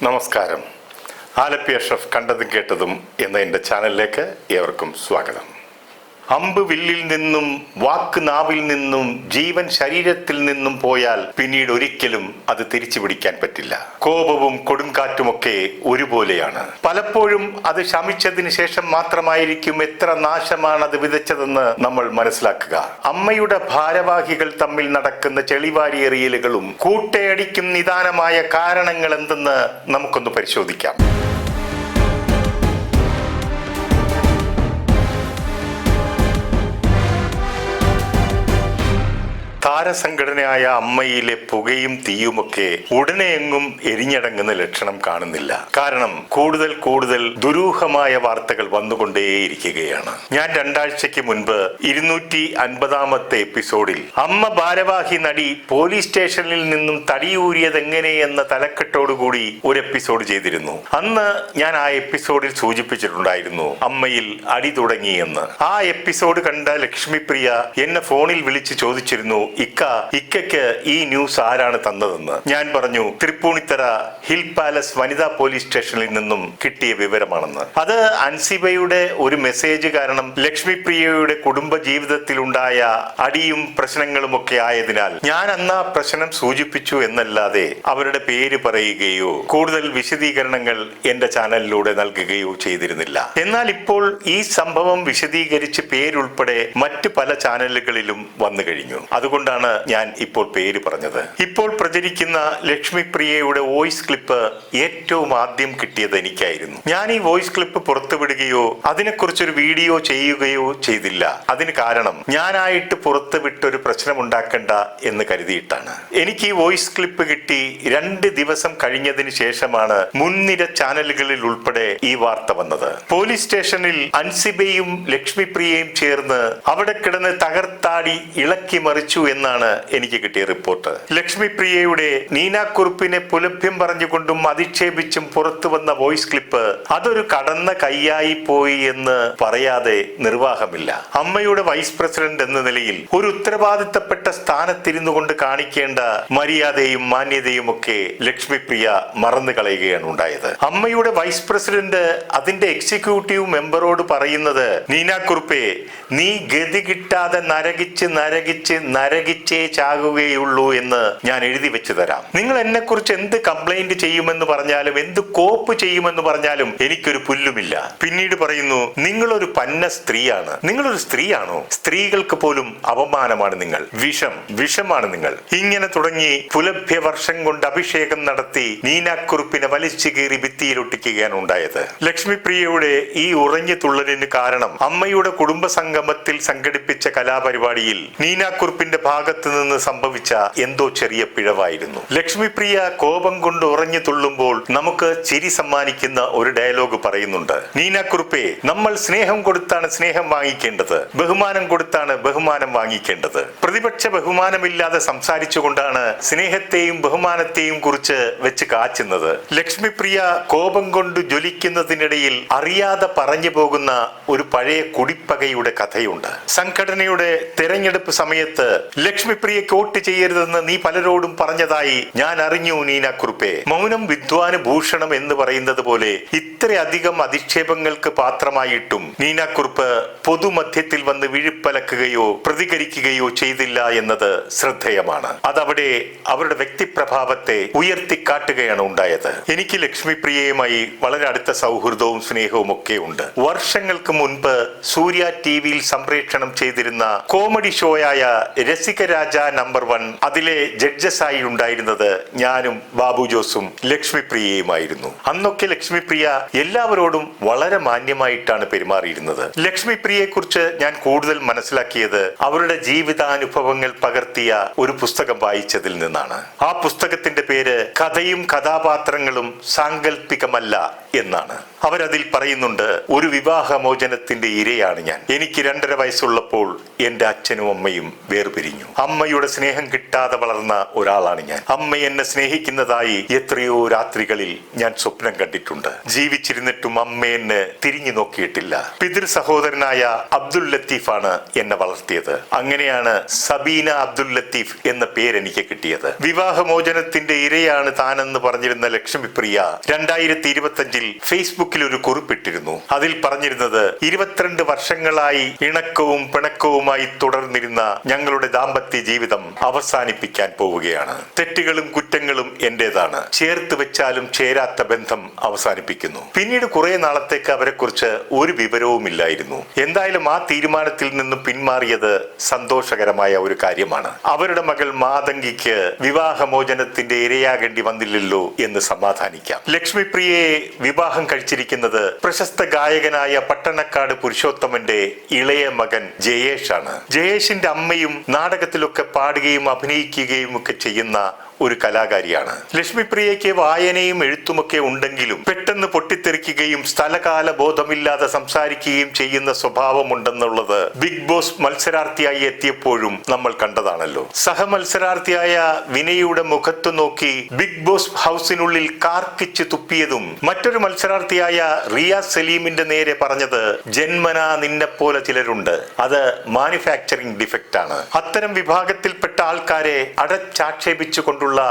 നമസ്കാരം. ആലപ്പി അഷ്റഫ് കണ്ടതും കേട്ടതും എന്ന എൻ്റെ ചാനലിലേക്ക് ഏവർക്കും സ്വാഗതം. അമ്പ് വില്ലിൽ നിന്നും വാക്ക് നാവിൽ നിന്നും ജീവൻ ശരീരത്തിൽ നിന്നും പോയാൽ പിന്നീട് ഒരിക്കലും അത് തിരിച്ചു പിടിക്കാൻ പറ്റില്ല. കോപവും കൊടുങ്കാറ്റുമൊക്കെ ഒരുപോലെയാണ്. പലപ്പോഴും അത് ശമിച്ചതിന് ശേഷം മാത്രമായിരിക്കും എത്ര നാശമാണ് അത് വിതച്ചതെന്ന് നമ്മൾ മനസ്സിലാക്കുക. അമ്മയുടെ ഭാരവാഹികൾ തമ്മിൽ നടക്കുന്ന ചെളിവാരിയെറിയലുകളും കൂട്ടയടിക്കും നിദാനമായ കാരണങ്ങൾ എന്തെന്ന് നമുക്കൊന്ന് പരിശോധിക്കാം. താരസംഘടനയായ അമ്മയിലെ പുകയും തീയുമൊക്കെ ഉടനെ എങ്ങും എരിഞ്ഞടങ്ങുന്ന ലക്ഷണം കാണുന്നില്ല. കാരണം കൂടുതൽ ദുരൂഹമായ വാർത്തകൾ വന്നുകൊണ്ടേയിരിക്കുകയാണ്. ഞാൻ 2 ആഴ്ചയ്ക്ക് മുൻപ് 250ാമത്തെ എപ്പിസോഡിൽ അമ്മ ഭാരവാഹി നടി പോലീസ് സ്റ്റേഷനിൽ നിന്നും തടിയൂരിയത് എങ്ങനെയെന്ന തലക്കെട്ടോടുകൂടി ഒരു എപ്പിസോഡ് ചെയ്തിരുന്നു. അന്ന് ഞാൻ ആ എപ്പിസോഡിൽ സൂചിപ്പിച്ചിട്ടുണ്ടായിരുന്നു അമ്മയിൽ അടി തുടങ്ങിയെന്ന്. ആ എപ്പിസോഡ് കണ്ട ലക്ഷ്മിപ്രിയ എന്നെ ഫോണിൽ വിളിച്ച് ചോദിച്ചിരുന്നു, ഇക്കയ്ക്ക് ഈ ന്യൂസ് ആരാണ് തന്നതെന്ന്. ഞാൻ പറഞ്ഞു, തൃപ്പൂണിത്തറ ഹിൽ പാലസ് വനിതാ പോലീസ് സ്റ്റേഷനിൽ നിന്നും കിട്ടിയ വിവരമാണെന്ന്. അത് അൻസിബയുടെ ഒരു മെസ്സേജ് കാരണം ലക്ഷ്മിപ്രിയയുടെ കുടുംബ ജീവിതത്തിലുണ്ടായ അടിയും പ്രശ്നങ്ങളും ഒക്കെ ആയതിനാൽ ഞാൻ അന്ന് ആ പ്രശ്നം സൂചിപ്പിച്ചു എന്നല്ലാതെ അവരുടെ പേര് പറയുകയോ കൂടുതൽ വിശദീകരണങ്ങൾ എന്റെ ചാനലിലൂടെ നൽകുകയോ ചെയ്തിരുന്നില്ല. എന്നാൽ ഇപ്പോൾ ഈ സംഭവം വിശദീകരിച്ച് പേരുൾപ്പെടെ മറ്റ് പല ചാനലുകളിലും വന്നു കഴിഞ്ഞു. അതുകൊണ്ടാണ് ഞാൻ ഇപ്പോൾ പേര് പറഞ്ഞത്. ഇപ്പോൾ പ്രചരിക്കുന്ന ലക്ഷ്മിപ്രിയയുടെ വോയിസ് ക്ലിപ്പ് ഏറ്റവും ആദ്യം കിട്ടിയത് എനിക്കായിരുന്നു. ഞാൻ ഈ വോയിസ് ക്ലിപ്പ് പുറത്തുവിടുകയോ അതിനെക്കുറിച്ചൊരു വീഡിയോ ചെയ്യുകയോ ചെയ്തില്ല. അതിന് കാരണം ഞാനായിട്ട് പുറത്തുവിട്ടൊരു പ്രശ്നമുണ്ടാക്കണ്ട എന്ന് കരുതിയിട്ടാണ്. എനിക്ക് ഈ വോയിസ് ക്ലിപ്പ് കിട്ടി 2 ദിവസം കഴിഞ്ഞതിന് ശേഷമാണ് മുൻനിര ചാനലുകളിൽ ഉൾപ്പെടെ ഈ വാർത്ത വന്നത്. പോലീസ് സ്റ്റേഷനിൽ അൻസിബയും ലക്ഷ്മിപ്രിയയും ചേർന്ന് അവിടെ കിടന്ന് തകർത്താടി ഇളക്കി മറിച്ചു എന്നാണ് എനിക്ക് കിട്ടിയ റിപ്പോർട്ട്. ലക്ഷ്മിപ്രിയയുടെ നീനാക്കുറുപ്പിനെ പുലഭ്യം പറഞ്ഞുകൊണ്ടും അധിക്ഷേപിച്ചും പുറത്തു വന്ന വോയിസ് ക്ലിപ്പ് അതൊരു കടന്ന കൈയായി പോയി എന്ന് പറയാതെ നിർവാഹമില്ല. അമ്മയുടെ വൈസ് പ്രസിഡന്റ് എന്ന നിലയിൽ ഒരു ഉത്തരവാദിത്തപ്പെട്ട സ്ഥാനത്തിരുന്നു കൊണ്ട് കാണിക്കേണ്ട മര്യാദയും മാന്യതയും ഒക്കെ ലക്ഷ്മിപ്രിയ മറന്നു കളയുകയാണ് ഉണ്ടായത്. അമ്മയുടെ വൈസ് പ്രസിഡന്റ് അതിന്റെ എക്സിക്യൂട്ടീവ് മെമ്പറോട് പറയുന്നത്, നീനാക്കുറുപ്പേ, നീ ഗതി കിട്ടാതെ നരകിച്ചേ ചാകുകയുള്ളൂ എന്ന് ഞാൻ എഴുതി വെച്ച് തരാം. നിങ്ങൾ എന്നെ കുറിച്ച് എന്ത് കംപ്ലൈന്റ് ചെയ്യുമെന്ന് പറഞ്ഞാലും എന്ത് കോപ്പ് ചെയ്യുമെന്ന് പറഞ്ഞാലും എനിക്കൊരു പുല്ലുമില്ല. പിന്നീട് പറയുന്നു, നിങ്ങളൊരു പന്ന സ്ത്രീയാണ്. നിങ്ങളൊരു സ്ത്രീയാണോ? സ്ത്രീകൾക്ക് പോലും അപമാനമാണ് നിങ്ങൾ. വിഷമാണ് നിങ്ങൾ. ഇങ്ങനെ തുടങ്ങി പുലഭ്യ വർഷം കൊണ്ട് അഭിഷേകം നടത്തി നീനാക്കുറുപ്പിനെ വലിച്ചു കീറി ഭിത്തിയിലൊട്ടിക്കുകയാണ് ഉണ്ടായത്. ലക്ഷ്മിപ്രിയയുടെ ഈ ഉറഞ്ഞു തുള്ളലിന് കാരണം അമ്മയുടെ കുടുംബ സംഗമത്തിൽ സംഘടിപ്പിച്ച കലാപരിപാടിയിൽ നീനാക്കുറുപ്പിന്റെ ഭാഗത്ത് നിന്ന് സംഭവിച്ച എന്തോ ചെറിയ പിഴവായിരുന്നു. ലക്ഷ്മിപ്രിയ കോപം കൊണ്ട് ഉറഞ്ഞു തുള്ളുമ്പോൾ നമുക്ക് ചിരി സമ്മാനിക്കുന്ന ഒരു ഡയലോഗ് പറയുന്നുണ്ട്. നീനാക്കുറുപ്പേ, നമ്മൾ സ്നേഹം കൊടുത്താണ് സ്നേഹം വാങ്ങിക്കേണ്ടത്, ബഹുമാനം കൊടുത്താണ് ബഹുമാനം വാങ്ങിക്കേണ്ടത്. പ്രതിപക്ഷ ബഹുമാനമില്ലാതെ സംസാരിച്ചുകൊണ്ടാണ് സ്നേഹത്തെയും ബഹുമാനത്തെയും കുറിച്ച് വെച്ച് കാച്ചുന്നത്. ലക്ഷ്മിപ്രിയ കോപം കൊണ്ട് ജ്വലിക്കുന്നതിനിടയിൽ അറിയാതെ പറഞ്ഞു പോകുന്ന ഒരു പഴയ കുടിപ്പകയുടെ കഥയുണ്ട്. സംഘടനയുടെ തെരഞ്ഞെടുപ്പ് സമയത്ത് ലക്ഷ്മിപ്രിയക്ക് വോട്ട് ചെയ്യരുതെന്ന് നീ പലരോടും പറഞ്ഞതായി ഞാൻ അറിഞ്ഞു നീനാക്കുറുപ്പേ. മൗനം വിദ്വാന് ഭൂഷണം എന്ന് പറയുന്നത് പോലെ ഇത്രയധികം അധിക്ഷേപങ്ങൾക്ക് പാത്രമായിട്ടും നീനാക്കുറുപ്പ് പൊതുമധ്യത്തിൽ വന്ന് വിഴുപ്പലക്കുകയോ പ്രതികരിക്കുകയോ ചെയ്തില്ല എന്നത് ശ്രദ്ധേയമാണ്. അതവിടെ അവരുടെ വ്യക്തിപ്രഭാവത്തെ ഉയർത്തിക്കാട്ടുകയാണ് ഉണ്ടായത്. എനിക്ക് ലക്ഷ്മിപ്രിയയുമായി വളരെ അടുത്ത സൗഹൃദവും സ്നേഹവും ഒക്കെ ഉണ്ട്. വർഷങ്ങൾക്ക് മുൻപ് സൂര്യ ടിവിയിൽ സംപ്രേഷണം ചെയ്തിരുന്ന കോമഡി ഷോയായ രസികരാജ നമ്പർ 1 അതിലെ ജഡ്ജസ് ആയി ഉണ്ടായിരുന്നത് ഞാനും ബാബു ജോസും ലക്ഷ്മിപ്രിയയുമായിരുന്നു. അന്നൊക്കെ ലക്ഷ്മിപ്രിയ എല്ലാവരോടും വളരെ മാന്യമായിട്ടാണ് പെരുമാറിയിരുന്നത്. ലക്ഷ്മിപ്രിയയെ കുറിച്ച് ഞാൻ കൂടുതൽ മനസ്സിലാക്കിയത് അവരുടെ ജീവിതാനുഭവങ്ങൾ പകർത്തിയ ഒരു പുസ്തകം വായിച്ചതിൽ നിന്നാണ്. ആ പുസ്തകത്തിന്റെ പേര് കഥയും കഥാപാത്രങ്ങളും സാങ്കല്പികമല്ല എന്നാണ്. അവരതിൽ പറയുന്നുണ്ട്, ഒരു വിവാഹമോചനത്തിന്റെ ഇരയാണ് ഞാൻ. എനിക്ക് 2.5 വയസ്സുള്ളപ്പോൾ എന്റെ അച്ഛനും അമ്മയും വേർപിരിഞ്ഞു. അമ്മയുടെ സ്നേഹം കിട്ടാതെ വളർന്ന ഒരാളാണ് ഞാൻ. അമ്മ എന്നെ സ്നേഹിക്കുന്നതായി എത്രയോ രാത്രികളിൽ ഞാൻ സ്വപ്നം കണ്ടിട്ടുണ്ട്. ജീവിച്ചിരുന്നിട്ടും അമ്മ എന്നെ തിരിഞ്ഞു നോക്കിയിട്ടില്ല. പിതൃ സഹോദരനായ അബ്ദുൽ ലത്തീഫാണ് എന്നെ വളർത്തിയത്. അങ്ങനെയാണ് സബീന അബ്ദുൽ ലത്തീഫ് എന്ന പേര് എനിക്ക് കിട്ടിയത്. വിവാഹമോചനത്തിന്റെ ഇരയാണ് താനെന്ന് പറഞ്ഞിരുന്ന ലക്ഷ്മിപ്രിയ 2025 ഫേസ്ബുക്കിൽ ഒരു കുറിപ്പിട്ടിരുന്നു. അതിൽ പറഞ്ഞിരുന്നത് 22 വർഷങ്ങളായി ഇണക്കവും പിണക്കവുമായി തുടർന്നിരുന്ന ഞങ്ങളുടെ ദാമ്പത്യ ജീവിതം അവസാനിപ്പിക്കാൻ പോവുകയാണ്. തെറ്റുകളും കുറ്റങ്ങളും എന്റേതാണ്. ചേർത്ത് വെച്ചാലും ചേരാത്ത ബന്ധം അവസാനിപ്പിക്കുന്നു. പിന്നീട് കുറെ നാളത്തേക്ക് അവരെ കുറിച്ച് ഒരു വിവരവുമില്ലായിരുന്നു. എന്തായാലും ആ തീരുമാനത്തിൽ നിന്നും പിന്മാറിയത് സന്തോഷകരമായ ഒരു കാര്യമാണ്. അവരുടെ മകൾ മാതങ്കിക്ക് വിവാഹമോചനത്തിന്റെ ഇരയാകേണ്ടി വന്നില്ലല്ലോ എന്ന് സമാധാനിക്കാം. ലക്ഷ്മിപ്രിയയെ വിവാഹം കഴിച്ചിരിക്കുന്നത് പ്രശസ്ത ഗായകനായ പട്ടണക്കാട് പുരുഷോത്തമന്റെ ഇളയ മകൻ ജയേഷ് ആണ്. ജയേഷിന്റെ അമ്മയും നാടകത്തിലൊക്കെ പാടുകയും അഭിനയിക്കുകയും ഒക്കെ ചെയ്യുന്ന ഒരു കലാകാരിയാണ്. ലക്ഷ്മിപ്രിയയ്ക്ക് വായനയും എഴുത്തുമൊക്കെ ഉണ്ടെങ്കിലും പെട്ടെന്ന് പൊട്ടിത്തെറിക്കുകയും സ്ഥലകാല ബോധമില്ലാതെ സംസാരിക്കുകയും ചെയ്യുന്ന സ്വഭാവമുണ്ടെന്നുള്ളത് ബിഗ് ബോസ് മത്സരാർത്ഥിയായി എത്തിയപ്പോഴും നമ്മൾ കണ്ടതാണല്ലോ. സഹമത്സരാർത്ഥിയായ വിനയുടെ മുഖത്തു നോക്കി ബിഗ് ബോസ് ഹൗസിനുള്ളിൽ കാർക്കിച്ച് തുപ്പിയതും മറ്റൊരു മത്സരാർത്ഥിയായ റിയാസ് സലീമിന്റെ നേരെ പറഞ്ഞത് ജന്മനാ നിന്നെ പോലെ ചിലരുണ്ട്, അത് മാനുഫാക്ചറിംഗ് ഡിഫക്റ്റ് ആണ്. അത്തരം വിഭാഗത്തിൽപ്പെട്ട ആൾക്കാരെ അടച്ചാക്ഷേപിച്ചുകൊണ്ട്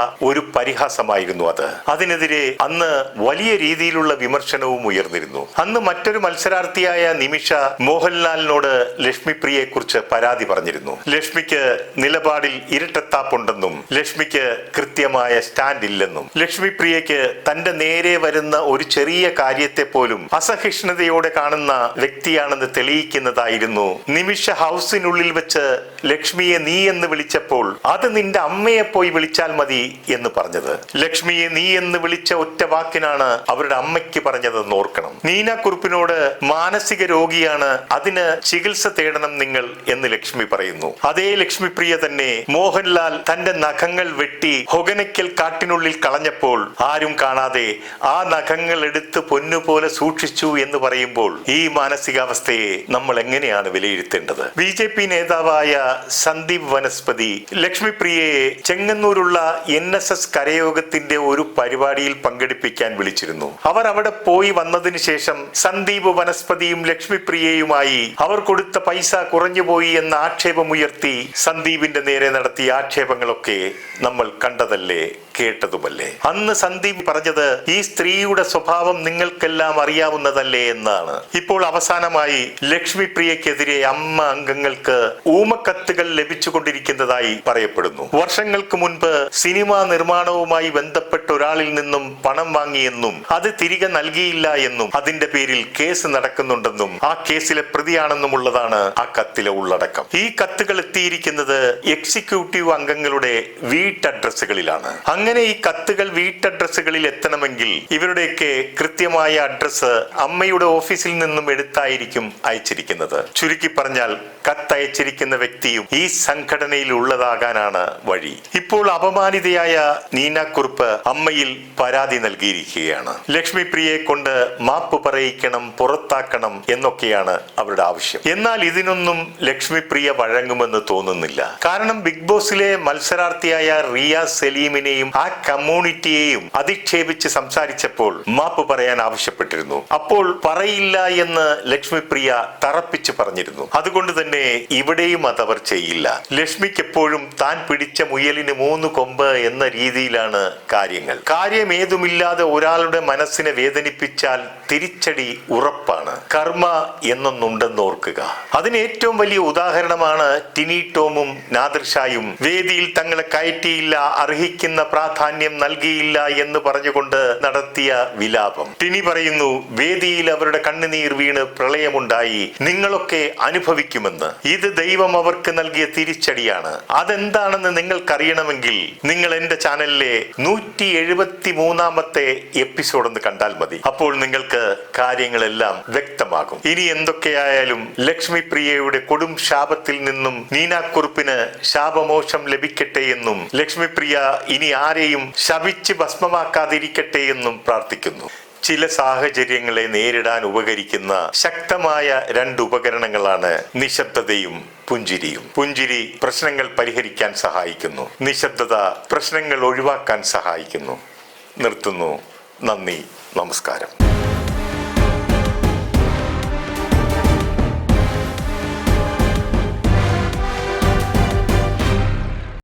ഒരു പരിഹാസമായിരുന്നു അത്. അതിനെതിരെ അന്ന് വലിയ രീതിയിലുള്ള വിമർശനവും ഉയർന്നിരുന്നു. അന്ന് മറ്റൊരു മത്സരാർത്ഥിയായ നിമിഷ മോഹൻലാലിനോട് ലക്ഷ്മിപ്രിയയെ കുറിച്ച് പരാതി പറഞ്ഞിരുന്നു. ലക്ഷ്മിക്ക് നിലപാടിൽ ഇരട്ടത്താപ്പുണ്ടെന്നും ലക്ഷ്മിക്ക് കൃത്യമായ സ്റ്റാൻഡ് ഇല്ലെന്നും ലക്ഷ്മിപ്രിയയ്ക്ക് തന്റെ നേരെ വരുന്ന ഒരു ചെറിയ കാര്യത്തെ പോലും അസഹിഷ്ണുതയോടെ കാണുന്ന വ്യക്തിയാണെന്ന് തെളിയിക്കുന്നതായിരുന്നു നിമിഷ ഹൗസിനുള്ളിൽ വെച്ച് ലക്ഷ്മിയെ നീ എന്ന് വിളിച്ചപ്പോൾ അത് നിന്റെ അമ്മയെ പോയി വിളിച്ചാൽ മതി എന്ന് പറഞ്ഞത്. ലക്ഷ്മിയെ നീ എന്ന് വിളിച്ച ഒറ്റ വാക്കിനാണ് അവരുടെ അമ്മയ്ക്ക് പറഞ്ഞതെന്ന് ഓർക്കണം. നീന കുറുപ്പിനോട് മാനസിക രോഗിയാണ്, അതിന് ചികിത്സ തേടണം നിങ്ങൾ എന്ന് ലക്ഷ്മി പറയുന്നു. അതേ ലക്ഷ്മിപ്രിയ തന്നെ മോഹൻലാൽ തന്റെ നഖങ്ങൾ വെട്ടി ഹൊഗനയ്ക്കൽ കാട്ടിനുള്ളിൽ കളഞ്ഞപ്പോൾ ആരും കാണാതെ ആ നഖങ്ങൾ എടുത്ത് പൊന്നുപോലെ സൂക്ഷിച്ചു എന്ന് പറയുമ്പോൾ ഈ മാനസികാവസ്ഥയെ നമ്മൾ എങ്ങനെയാണ് വിലയിരുത്തേണ്ടത്? BJP നേതാവായ സന്ദീപ് വനസ്പതി ലക്ഷ്മിപ്രിയയെ ചെങ്ങന്നൂരുള്ള NSS കരയോഗത്തിന്റെ ഒരു പരിപാടിയിൽ പങ്കെടുപ്പിക്കാൻ വിളിച്ചിരുന്നു. അവർ അവിടെ പോയി വന്നതിന് ശേഷം സന്ദീപ് വനസ്പതിയും ലക്ഷ്മിപ്രിയയുമായി അവർ കൊടുത്ത പൈസ കുറഞ്ഞുപോയി എന്ന ആക്ഷേപമുയർത്തി സന്ദീപിന്റെ നേരെ നടത്തിയ ആക്ഷേപങ്ങളൊക്കെ നമ്മൾ കണ്ടതല്ലേ, കേട്ടതുമല്ലേ. അന്ന് സന്ദീപ് പറഞ്ഞത് ഈ സ്ത്രീയുടെ സ്വഭാവം നിങ്ങൾക്കെല്ലാം അറിയാവുന്നതല്ലേ എന്നാണ്. ഇപ്പോൾ അവസാനമായി ലക്ഷ്മിപ്രിയക്കെതിരെ അമ്മ അംഗങ്ങൾക്ക് ഊമക്കത്തുകൾ ലഭിച്ചുകൊണ്ടിരിക്കുന്നതായി പറയപ്പെടുന്നു. വർഷങ്ങൾക്ക് മുൻപ് സിനിമാ നിർമ്മാണവുമായി ബന്ധപ്പെട്ട ഒരാളിൽ നിന്നും പണം വാങ്ങിയെന്നും അത് തിരികെ നൽകിയില്ല എന്നും അതിന്റെ പേരിൽ കേസ് നടക്കുന്നുണ്ടെന്നും ആ കേസിലെ പ്രതിയാണെന്നുമുള്ളതാണ് ആ കത്തിലെ ഉള്ളടക്കം. ഈ കത്തുകൾ എത്തിയിരിക്കുന്നത് എക്സിക്യൂട്ടീവ് അംഗങ്ങളുടെ വീട്ടഡ്രസ്സുകളിലാണ്. അങ്ങനെ ഈ കത്തുകൾ വീട്ടഡ്രസ്സുകളിൽ എത്തണമെങ്കിൽ ഇവരുടെയൊക്കെ കൃത്യമായ അഡ്രസ്സ് അമ്മയുടെ ഓഫീസിൽ നിന്നും എടുത്തായിരിക്കും അയച്ചിരിക്കുന്നത്. ചുരുക്കി പറഞ്ഞാൽ കത്തയച്ചിരിക്കുന്ന വ്യക്തിയും ഈ സംഘടനയിൽ ഉള്ളതാകാനാണ് വഴി. ഇപ്പോൾ അപമാനിതയായ നീന കുറുപ്പ് അമ്മയിൽ പരാതി നൽകിയിരിക്കുകയാണ്. ലക്ഷ്മിപ്രിയയെ കൊണ്ട് മാപ്പ് പറയിക്കണം, പുറത്താക്കണം എന്നൊക്കെയാണ് അവരുടെ ആവശ്യം. എന്നാൽ ഇതിനൊന്നും ലക്ഷ്മിപ്രിയ വഴങ്ങുമെന്ന് തോന്നുന്നില്ല. കാരണം ബിഗ് ബോസിലെ മത്സരാർത്ഥിയായ റിയാസ് സലീമിനെയും ആ കമ്മ്യൂണിറ്റിയെയും അധിക്ഷേപിച്ച് സംസാരിച്ചപ്പോൾ മാപ്പ് പറയാൻ ആവശ്യപ്പെട്ടിരുന്നു. അപ്പോൾ പറയില്ല എന്ന് ലക്ഷ്മിപ്രിയ തറപ്പിച്ച് പറഞ്ഞിരുന്നു. അതുകൊണ്ട് തന്നെ ഇവിടെയും അതവർ ചെയ്യില്ല. ലക്ഷ്മിക്ക് എപ്പോഴും താൻ പിടിച്ച മുയലിന് 3 കൊമ്പ് എന്ന രീതിയിലാണ് കാര്യങ്ങൾ. കാര്യമേതുമില്ലാതെ ഒരാളുടെ മനസ്സിനെ വേദനിപ്പിച്ചാൽ തിരിച്ചടി ഉറപ്പാണ്. കർമ്മ എന്നൊന്നുണ്ടെന്ന് ഓർക്കുക. അതിന് ഏറ്റവും വലിയ ഉദാഹരണമാണ് ടിനി ടോമും നാദിർഷായും വേദിയിൽ തങ്ങളെ കയറ്റിയില്ല, അർഹിക്കുന്ന പ്രാധാന്യം നൽകിയില്ല എന്ന് പറഞ്ഞുകൊണ്ട് നടത്തിയ വിലാപം. ടിനി പറയുന്നു, വേദിയിൽ അവരുടെ കണ്ണുനീർ വീണ് പ്രളയമുണ്ടായി, നിങ്ങളൊക്കെ അനുഭവിക്കുമെന്ന്. ഇത് ദൈവം അവർക്ക് നൽകിയ തിരിച്ചടിയാണ്. അതെന്താണെന്ന് നിങ്ങൾക്കറിയണമെങ്കിൽ നിങ്ങൾ എന്റെ ചാനലിലെ 173ാമത്തെ എപ്പിസോഡ് ഒന്ന് കണ്ടാൽ മതി. അപ്പോൾ നിങ്ങൾക്ക് കാര്യങ്ങളെല്ലാം വ്യക്തമാകും. ഇനി എന്തൊക്കെയായാലും ലക്ഷ്മിപ്രിയയുടെ കൊടും ശാപത്തിൽ നിന്നും നീനാക്കുറുപ്പിന് ശാപമോക്ഷം ലഭിക്കട്ടെ എന്നും ലക്ഷ്മിപ്രിയ ഇനി ആരെയും ശപിച്ച് ഭസ്മമാക്കാതിരിക്കട്ടെ എന്നും പ്രാർത്ഥിക്കുന്നു. ചില സാഹചര്യങ്ങളെ നേരിടാൻ ഉപകരിക്കുന്ന ശക്തമായ 2 ഉപകരണങ്ങളാണ് നിശബ്ദതയും പുഞ്ചിരിയും. പുഞ്ചിരി പ്രശ്നങ്ങൾ പരിഹരിക്കാൻ സഹായിക്കുന്നു, നിശബ്ദത പ്രശ്നങ്ങൾ ഒഴിവാക്കാൻ സഹായിക്കുന്നു. നിർത്തുന്നു. നന്ദി, നമസ്കാരം.